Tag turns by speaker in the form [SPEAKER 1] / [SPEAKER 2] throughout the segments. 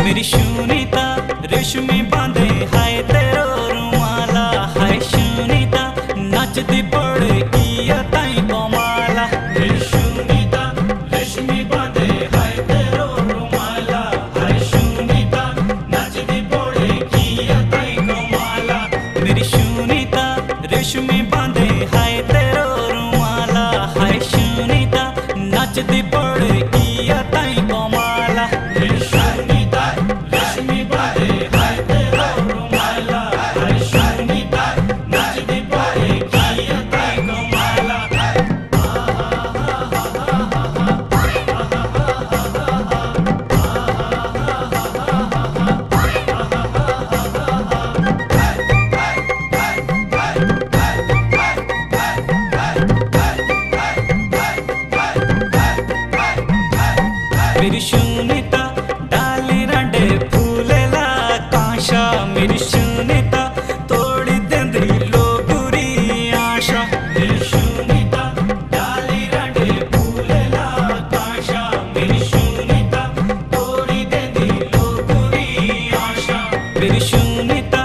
[SPEAKER 1] मेरी शूनिता रेशमी बांधे हाय तेरो रुमाला। हाय शूनिता नचदी पड़ेगी ताई कमाला। मेरी शूनिता रेशमी बांधे हाय तेरो रुमाला। हाय शूनिता नचदी पड़ेगी ताई कमाला। मेरी शूनिता रेशमी बांधे हाय तेरो रुमाला। हाय शूनिता नचदी पड़ेगी ताई कमाला। मेरी शूनिता रेशमी बांधे हाय तेरो रुमाला। हाय शूनिता नचदी पड़ेगी ताई कमाला। मेरी शूनिता डाली रंडे फूलेला कांशा। मेरी शूनिता तोड़ी देंदी लोगुरी आशा। मेरी शूनिता डाली रंडे फूलेला कांशा। मेरी शूनिता तोड़ी देंदी लोगुरी आशा। मेरी शूनिता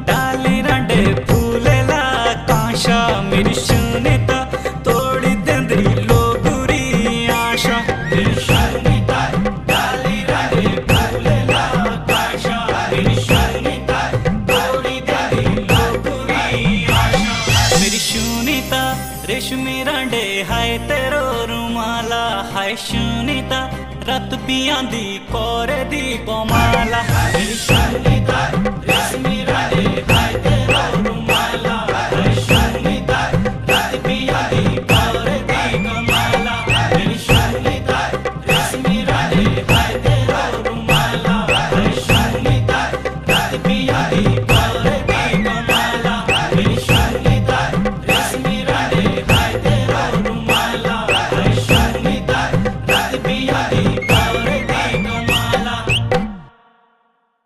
[SPEAKER 1] डाली रंडे फूलेला कांशा। मेरी शूनिता तोड़ी देंदी लोगुरी आशा। मेरी शूनिता डाली रंडे फूलेला कांशा। मेरी शूनिता तोड़ी देंदी लोगुरी आशा। मेरी शूनिता रेशमी रंडे हाय तेरो रुमाला। हाय शूनिता रत पियांदी कोरे दी कोमाला। मेरी शूनिता रेशमी रंडे हाय तेरो रुमाला। हाय शूनिता रत पियांदी